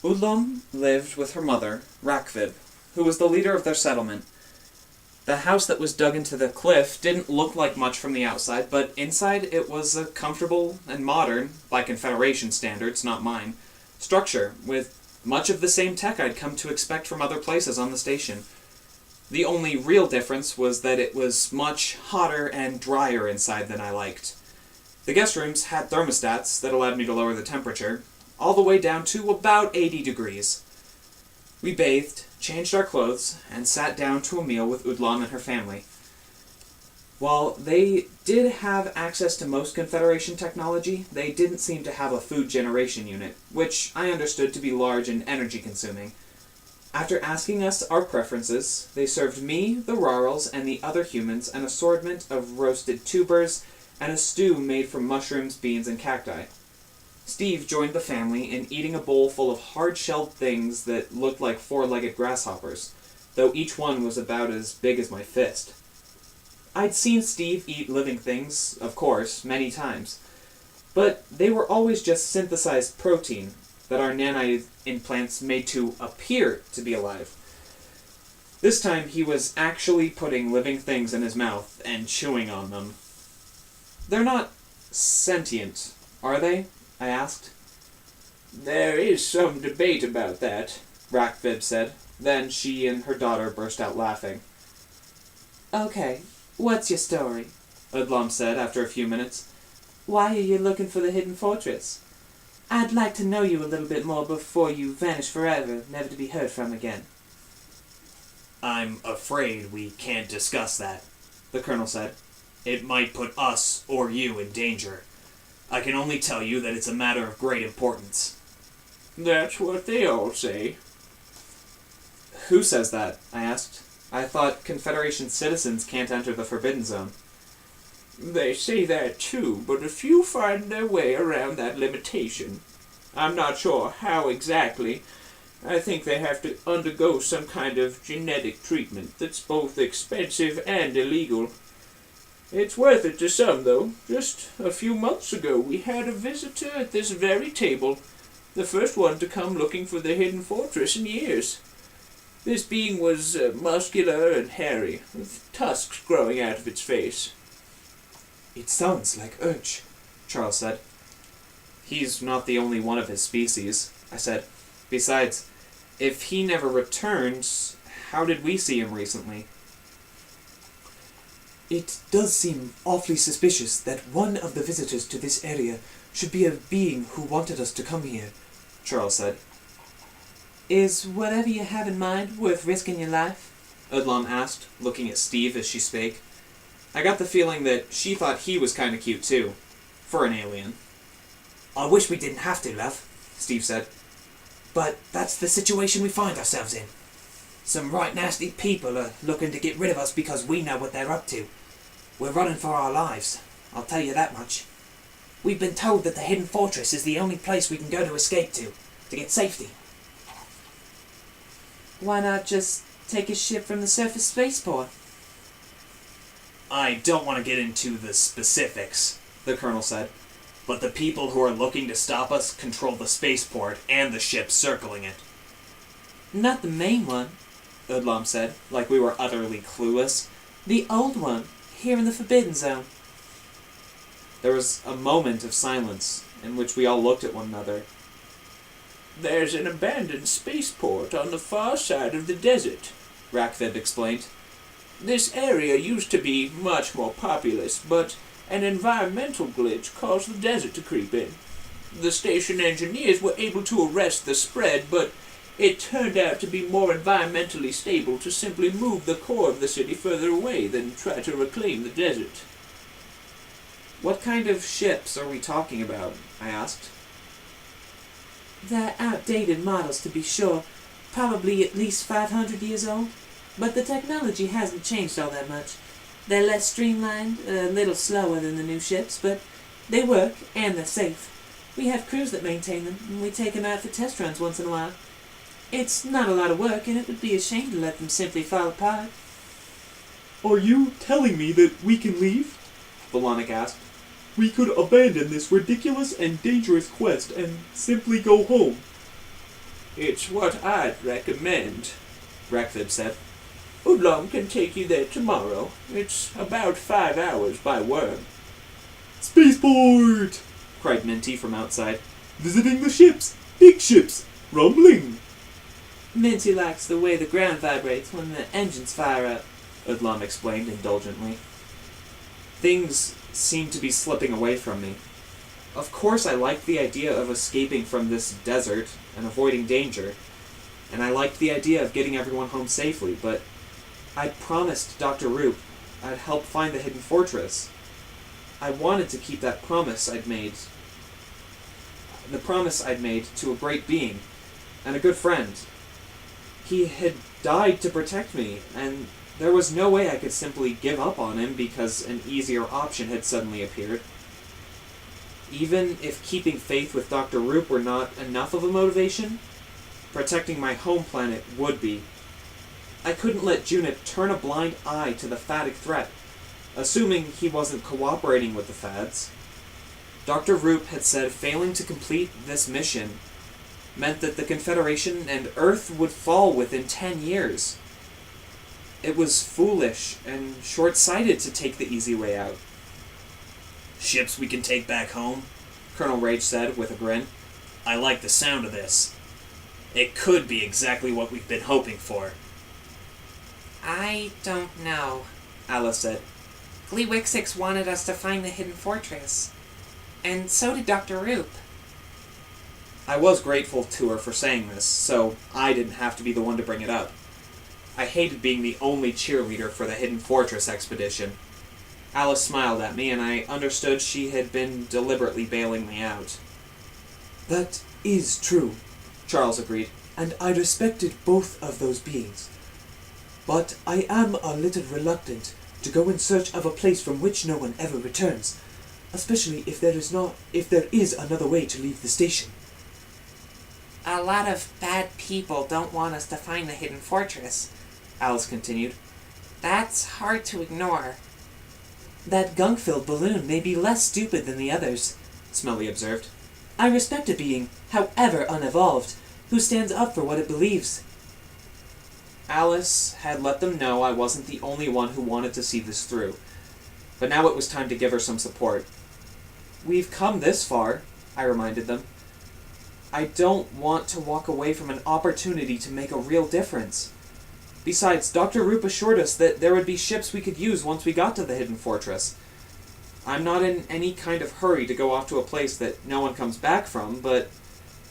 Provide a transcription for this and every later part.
Udlum lived with her mother, Rakvib, who was the leader of their settlement. The house that was dug into the cliff didn't look like much from the outside, but inside it was a comfortable and modern, by Confederation standards, not mine, structure, with much of the same tech I'd come to expect from other places on the station. The only real difference was that it was much hotter and drier inside than I liked. The guest rooms had thermostats that allowed me to lower the temperature, all the way down to about 80 degrees. We bathed, changed our clothes, and sat down to a meal with Udlam and her family. While they did have access to most Confederation technology, they didn't seem to have a food generation unit, which I understood to be large and energy-consuming. After asking us our preferences, they served me, the Rarls, and the other humans an assortment of roasted tubers and a stew made from mushrooms, beans, and cacti. Steve joined the family in eating a bowl full of hard-shelled things that looked like four-legged grasshoppers, though each one was about as big as my fist. I'd seen Steve eat living things, of course, many times, but they were always just synthesized protein that our nanite implants made to appear to be alive. This time he was actually putting living things in his mouth and chewing on them. They're not sentient, are they? I asked. There is some debate about that, Rakvib said. Then she and her daughter burst out laughing. Okay, what's your story? Udlam said after a few minutes. Why are you looking for the hidden fortress? I'd like to know you a little bit more before you vanish forever, never to be heard from again. I'm afraid we can't discuss that, the colonel said. It might put us or you in danger. I can only tell you that it's a matter of great importance. That's what they all say. Who says that? I asked. I thought Confederation citizens can't enter the Forbidden Zone. They say that too, but a few find their way around that limitation. I'm not sure how exactly. I think they have to undergo some kind of genetic treatment that's both expensive and illegal. It's worth it to some, though. Just a few months ago, we had a visitor at this very table, the first one to come looking for the hidden fortress in years. This being was muscular and hairy, with tusks growing out of its face. It sounds like Urch, Charles said. He's not the only one of his species, I said. Besides, if he never returns, how did we see him recently? It does seem awfully suspicious that one of the visitors to this area should be a being who wanted us to come here, Charles said. Is whatever you have in mind worth risking your life? Udlam asked, looking at Steve as she spake. I got the feeling that she thought he was kinda cute too, for an alien. I wish we didn't have to, love, Steve said. But that's the situation we find ourselves in. Some right nasty people are looking to get rid of us because we know what they're up to. We're running for our lives, I'll tell you that much. We've been told that the hidden fortress is the only place we can go to escape to get safety. Why not just take a ship from the surface spaceport? I don't want to get into the specifics, the colonel said, but the people who are looking to stop us control the spaceport and the ship circling it. Not the main one, Udlam said, like we were utterly clueless. The old one, here in the Forbidden Zone. There was a moment of silence, in which we all looked at one another. There's an abandoned spaceport on the far side of the desert, Rakvib explained. This area used to be much more populous, but an environmental glitch caused the desert to creep in. The station engineers were able to arrest the spread, but it turned out to be more environmentally stable to simply move the core of the city further away than try to reclaim the desert. What kind of ships are we talking about? I asked. They're outdated models, to be sure, probably at least 500 years old, but the technology hasn't changed all that much. They're less streamlined, a little slower than the new ships, but they work, and they're safe. We have crews that maintain them, and we take them out for test runs once in a while. It's not a lot of work, and it would be a shame to let them simply fall apart. Are you telling me that we can leave? Volonic asked. We could abandon this ridiculous and dangerous quest and simply go home. It's what I'd recommend, Rackfib said. Hoodlum can take you there tomorrow. It's about 5 hours by worm. Spaceport! Cried Minty from outside. Visiting the ships! Big ships! Rumbling! Minty likes the way the ground vibrates when the engines fire up, Hoodlum explained indulgently. Things seemed to be slipping away from me. Of course I liked the idea of escaping from this desert and avoiding danger, and I liked the idea of getting everyone home safely, but I'd promised Dr. Roop I'd help find the hidden fortress. I wanted to keep that promise I'd made. The promise I'd made to a great being and a good friend. He had died to protect me, and there was no way I could simply give up on him because an easier option had suddenly appeared. Even if keeping faith with Dr. Roop were not enough of a motivation, protecting my home planet would be. I couldn't let Junit turn a blind eye to the Fadig threat, assuming he wasn't cooperating with the Fads. Dr. Roop had said failing to complete this mission meant that the Confederation and Earth would fall within 10 years. It was foolish and short-sighted to take the easy way out. Ships we can take back home? Colonel Rage said with a grin. I like the sound of this. It could be exactly what we've been hoping for. I don't know, Alice said. Gleewixix wanted us to find the hidden fortress. And so did Dr. Roop. I was grateful to her for saying this, so I didn't have to be the one to bring it up. I hated being the only cheerleader for the Hidden Fortress expedition. Alice smiled at me, and I understood she had been deliberately bailing me out. That is true, Charles agreed, and I respected both of those beings. But I am a little reluctant to go in search of a place from which no one ever returns, especially if there is another way to leave the station. A lot of bad people don't want us to find the hidden fortress, Alice continued. That's hard to ignore. That gunk-filled balloon may be less stupid than the others, Smelly observed. I respect a being, however unevolved, who stands up for what it believes. Alice had let them know I wasn't the only one who wanted to see this through, but now it was time to give her some support. We've come this far, I reminded them. I don't want to walk away from an opportunity to make a real difference. Besides, Dr. Roop assured us that there would be ships we could use once we got to the hidden fortress. I'm not in any kind of hurry to go off to a place that no one comes back from, but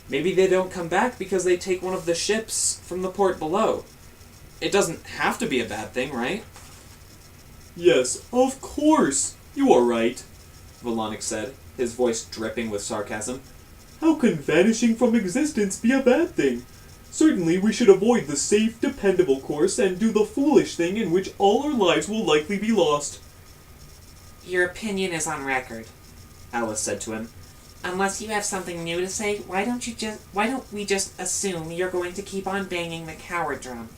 maybe they don't come back because they take one of the ships from the port below. It doesn't have to be a bad thing, right? Yes, of course. You are right, Volonic said, his voice dripping with sarcasm. How can vanishing from existence be a bad thing? Certainly we should avoid the safe, dependable course and do the foolish thing in which all our lives will likely be lost. Your opinion is on record, Alice said to him. Unless you have something new to say, why don't we just assume you're going to keep on banging the coward drum?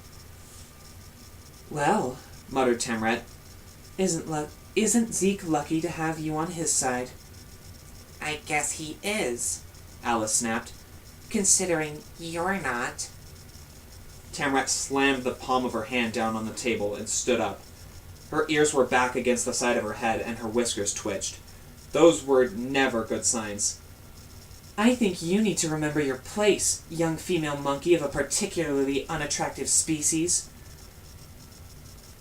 Well, muttered Tamrat, isn't Zeke lucky to have you on his side? I guess he is, Alice snapped. Considering you're not. Tamrat slammed the palm of her hand down on the table and stood up. Her ears were back against the side of her head and her whiskers twitched. Those were never good signs. I think you need to remember your place, young female monkey of a particularly unattractive species.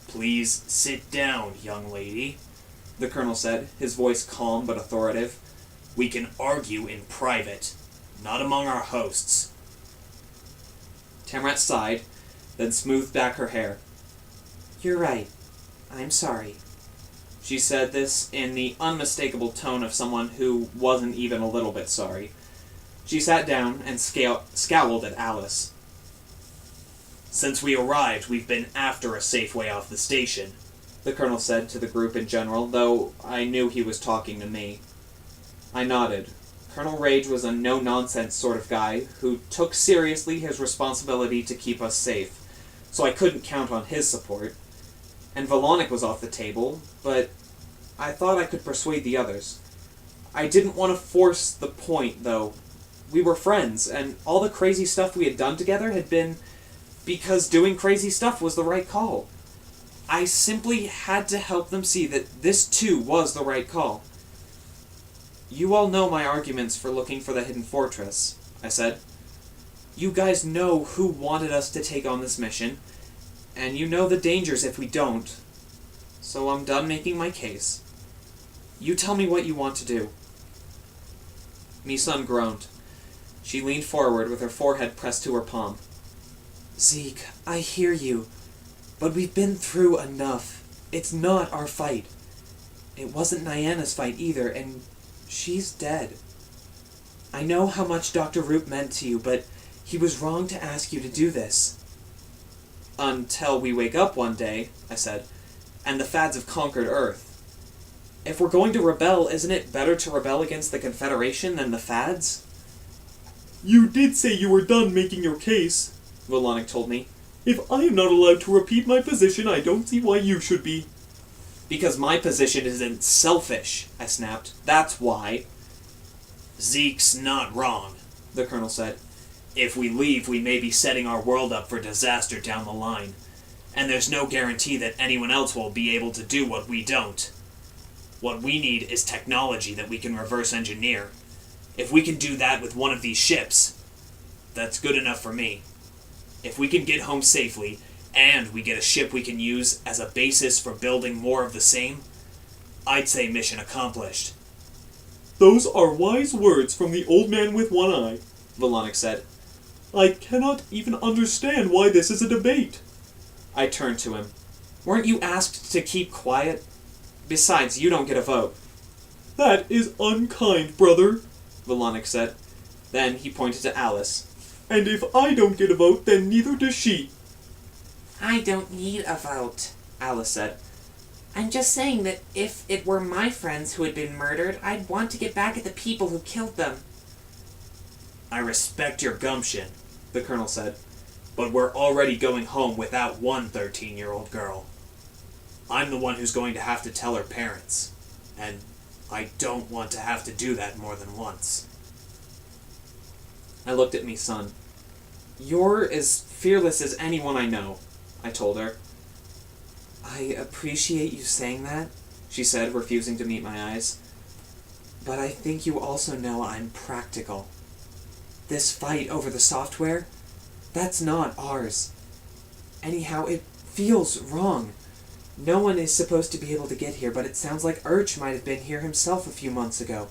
Please sit down, young lady, the colonel said, his voice calm but authoritative. We can argue in private, not among our hosts. Tamrat sighed, then smoothed back her hair. You're right. I'm sorry. She said this in the unmistakable tone of someone who wasn't even a little bit sorry. She sat down and scowled at Alice. Since we arrived, we've been after a safe way off the station, the colonel said to the group in general, though I knew he was talking to me. I nodded. Colonel Rage was a no-nonsense sort of guy who took seriously his responsibility to keep us safe, so I couldn't count on his support. And Volonic was off the table, but I thought I could persuade the others. I didn't want to force the point, though. we were friends, and all the crazy stuff we had done together had been because doing crazy stuff was the right call. I simply had to help them see that this too was the right call. You all know my arguments for looking for the hidden fortress, I said. You guys know who wanted us to take on this mission, and you know the dangers if we don't. So I'm done making my case. You tell me what you want to do. Mi-sun groaned. She leaned forward with her forehead pressed to her palm. Zeke, I hear you, but we've been through enough. It's not our fight. It wasn't Nyana's fight either, and she's dead. I know how much Dr. Roop meant to you, but he was wrong to ask you to do this. Until we wake up one day, I said, and the Fads have conquered Earth. If we're going to rebel, isn't it better to rebel against the Confederation than the Fads? You did say you were done making your case, Volonic told me. If I am not allowed to repeat my position, I don't see why you should be. Because my position isn't selfish, I snapped. That's why. Zeke's not wrong, the Colonel said. If we leave, we may be setting our world up for disaster down the line. And there's no guarantee that anyone else will be able to do what we don't. What we need is technology that we can reverse engineer. If we can do that with one of these ships, that's good enough for me. If we can get home safely, and we get a ship we can use as a basis for building more of the same, I'd say mission accomplished. Those are wise words from the old man with one eye, Volonic said. I cannot even understand why this is a debate. I turned to him. Weren't you asked to keep quiet? Besides, you don't get a vote. That is unkind, brother, Volonic said. Then he pointed to Alice. And if I don't get a vote, then neither does she. I don't need a vote, Alice said. I'm just saying that if it were my friends who had been murdered, I'd want to get back at the people who killed them. I respect your gumption, the Colonel said, but we're already going home without one 13-year-old girl. I'm the one who's going to have to tell her parents, and I don't want to have to do that more than once. I looked at Mi-sun. You're as fearless as anyone I know, I told her. I appreciate you saying that, she said, refusing to meet my eyes. But I think you also know I'm practical. This fight over the software, that's not ours. Anyhow, it feels wrong. No one is supposed to be able to get here, but it sounds like Urch might have been here himself a few months ago.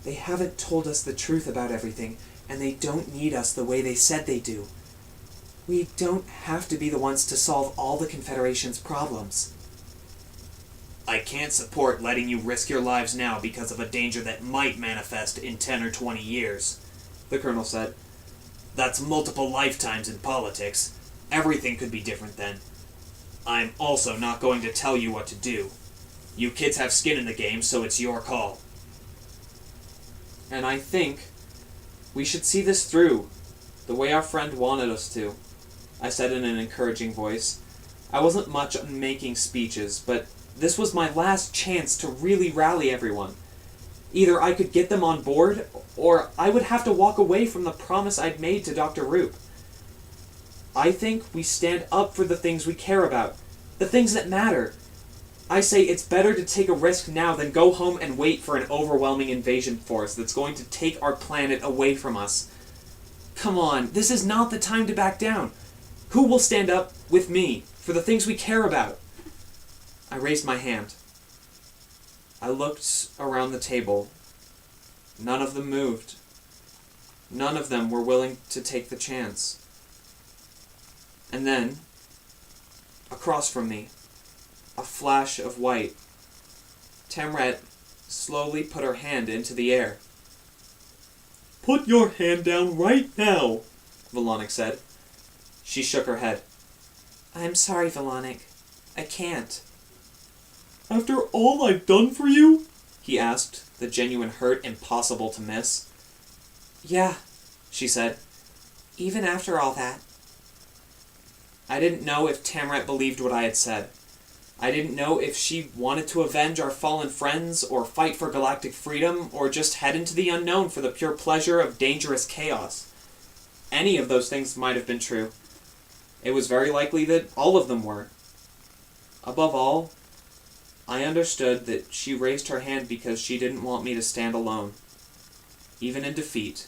They haven't told us the truth about everything, and they don't need us the way they said they do. We don't have to be the ones to solve all the Confederation's problems. I can't support letting you risk your lives now because of a danger that might manifest in 10 or 20 years, the Colonel said. That's multiple lifetimes in politics. Everything could be different then. I'm also not going to tell you what to do. You kids have skin in the game, so it's your call. And I think we should see this through, the way our friend wanted us to, I said in an encouraging voice. I wasn't much on making speeches, but this was my last chance to really rally everyone. Either I could get them on board, or I would have to walk away from the promise I'd made to Dr. Roop. I think we stand up for the things we care about, the things that matter. I say it's better to take a risk now than go home and wait for an overwhelming invasion force that's going to take our planet away from us. Come on, this is not the time to back down. Who will stand up with me for the things we care about? I raised my hand. I looked around the table. None of them moved. None of them were willing to take the chance. And then, across from me, a flash of white. Tamret slowly put her hand into the air. Put your hand down right now, Volonic said. She shook her head. I'm sorry, Volonic. I can't. After all I've done for you? He asked, the genuine hurt impossible to miss. Yeah, she said. Even after all that. I didn't know if Tamret believed what I had said. I didn't know if she wanted to avenge our fallen friends, or fight for galactic freedom, or just head into the unknown for the pure pleasure of dangerous chaos. Any of those things might have been true. It was very likely that all of them were. Above all, I understood that she raised her hand because she didn't want me to stand alone, even in defeat,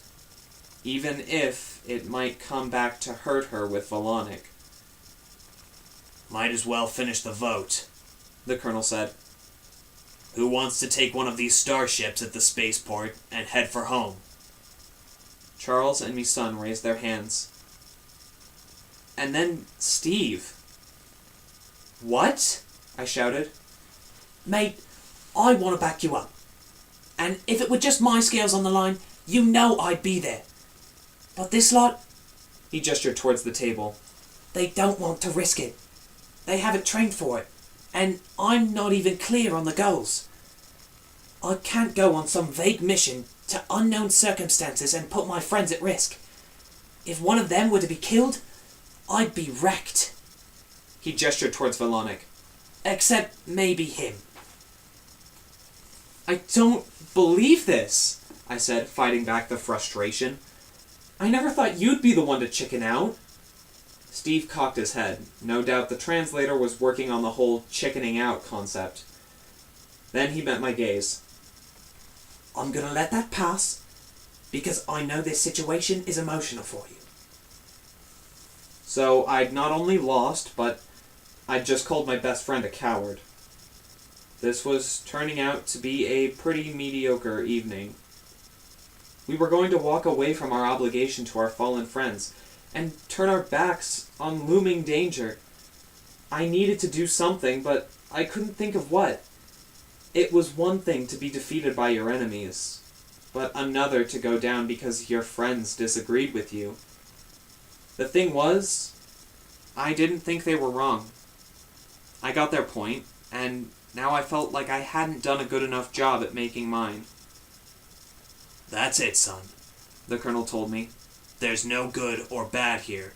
even if it might come back to hurt her with Volonic. Might as well finish the vote, the colonel said. Who wants to take one of these starships at the spaceport and head for home? Charles and me son raised their hands. And then Steve. What? I shouted. Mate, I want to back you up. And if it were just my scales on the line, you know I'd be there. But this lot, He gestured towards the table. they don't want to risk it. They haven't trained for it. And I'm not even clear on the goals. I can't go on some vague mission to unknown circumstances and put my friends at risk. If one of them were to be killed, I'd be wrecked. He gestured towards Volonic. Except maybe him. I don't believe this, I said, fighting back the frustration. I never thought you'd be the one to chicken out. Steve cocked his head. No doubt the translator was working on the whole chickening out concept. Then he met my gaze. I'm gonna let that pass, because I know this situation is emotional for you. So I'd not only lost, but I'd just called my best friend a coward. This was turning out to be a pretty mediocre evening. We were going to walk away from our obligation to our fallen friends, and turn our backs on looming danger. I needed to do something, but I couldn't think of what. It was one thing to be defeated by your enemies, but another to go down because your friends disagreed with you. The thing was, I didn't think they were wrong. I got their point, and now I felt like I hadn't done a good enough job at making mine. That's it, son, The colonel told me. There's no good or bad here.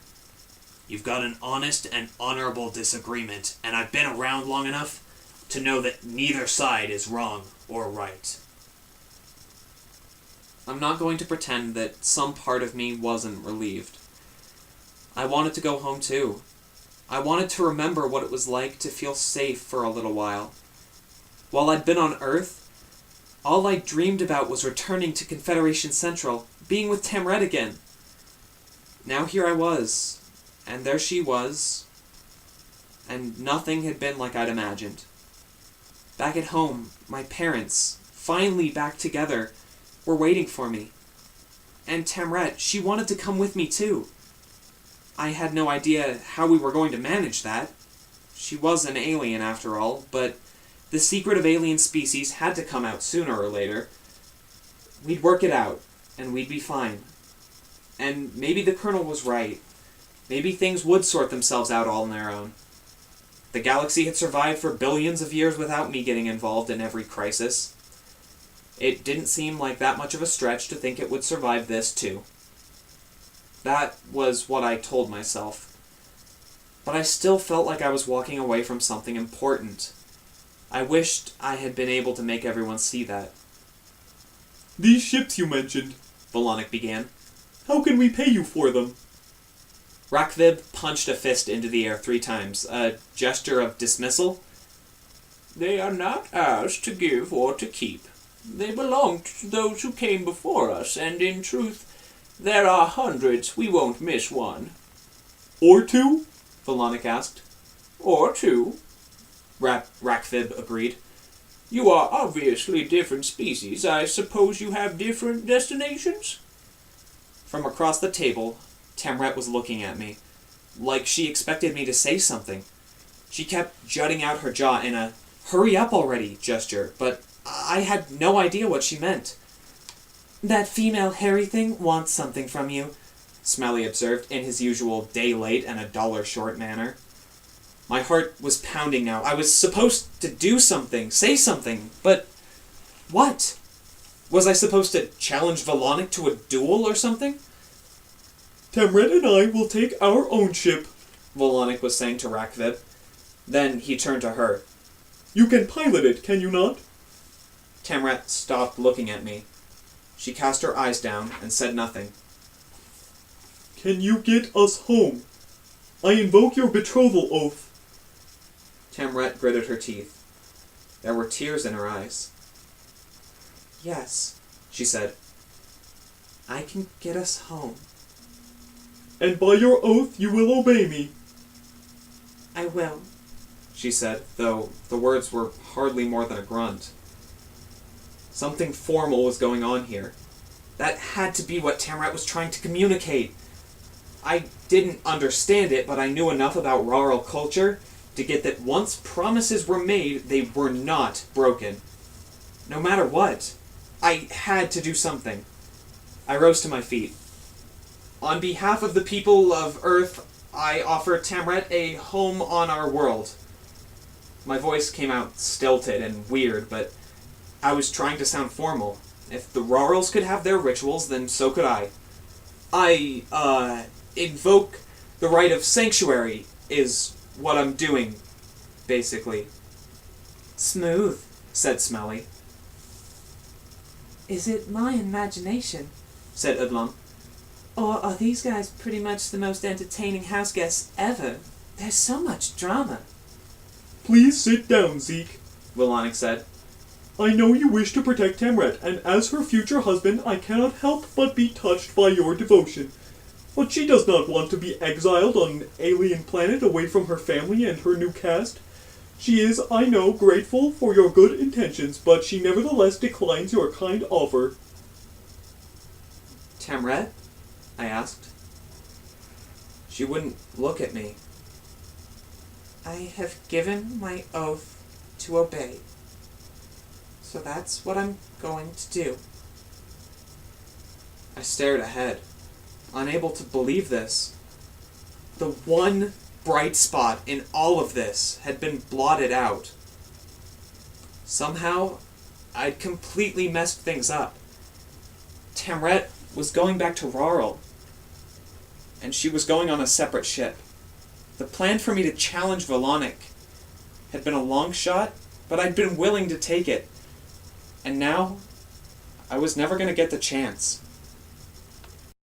You've got an honest and honorable disagreement, and I've been around long enough to know that neither side is wrong or right. I'm not going to pretend that some part of me wasn't relieved. I wanted to go home too. I wanted to remember what it was like to feel safe for a little while. While I'd been on Earth, all I dreamed about was returning to Confederation Central, being with Tamret again. Now here I was, and there she was, and nothing had been like I'd imagined. Back at home, my parents, finally back together, were waiting for me. And Tamret, she wanted to come with me too. I had no idea how we were going to manage that. She was an alien after all, but the secret of alien species had to come out sooner or later. We'd work it out, and we'd be fine. And maybe the colonel was right. Maybe things would sort themselves out all on their own. The galaxy had survived for billions of years without me getting involved in every crisis. It didn't seem like that much of a stretch to think it would survive this too. That was what I told myself. But I still felt like I was walking away from something important. I wished I had been able to make everyone see that. These ships you mentioned, Volonic began. how can we pay you for them? Rakvib punched a fist into the air 3 times, a gesture of dismissal. They are not ours to give or to keep. They belong to those who came before us, and in truth, there are hundreds. We won't miss one. Or two? Volonic asked. Or two. Rakvib agreed. You are obviously different species. I suppose you have different destinations? From across the table, Tamret was looking at me, like she expected me to say something. She kept jutting out her jaw in a hurry up already gesture, but I had no idea what she meant. That female hairy thing wants something from you, Smelly observed in his usual day late and $1 short manner. My heart was pounding now. I was supposed to do something, say something, but what? Was I supposed to challenge Volonic to a duel or something? Tamret and I will take our own ship. Volonic was saying to Rakvib. Then he turned to her. You can pilot it, can you not? Tamrat stopped looking at me. She cast her eyes down and said nothing. Can you get us home? I invoke your betrothal oath. Tamrat gritted her teeth. There were tears in her eyes. Yes, She said, I can get us home. And by your oath you will obey me. I will. she said, though the words were hardly more than a grunt. Something formal was going on here. That had to be what Tamrat was trying to communicate. I didn't understand it, but I knew enough about rural culture to get that once promises were made, they were not broken. No matter what, I had to do something. I rose to my feet. On behalf of the people of Earth, I offer Tamrat a home on our world. My voice came out stilted and weird, but I was trying to sound formal. If the Rurals could have their rituals, then so could I. I invoke the right of sanctuary, is what I'm doing, basically. Smooth. Said Smelly. Is it my imagination? Said Udlum. Or are these guys pretty much the most entertaining house guests ever? There's so much drama. Please sit down, Zeke. Wilonic said. I know you wish to protect Tamret, and as her future husband, I cannot help but be touched by your devotion. But she does not want to be exiled on an alien planet away from her family and her new caste. She is, I know, grateful for your good intentions, but she nevertheless declines your kind offer. Tamret? I asked. She wouldn't look at me. I have given my oath to obey. So that's what I'm going to do. I stared ahead, unable to believe this. The one bright spot in all of this had been blotted out. Somehow, I'd completely messed things up. Tamret was going back to Rural, and she was going on a separate ship. The plan for me to challenge Volonic had been a long shot, but I'd been willing to take it. And now, I was never going to get the chance.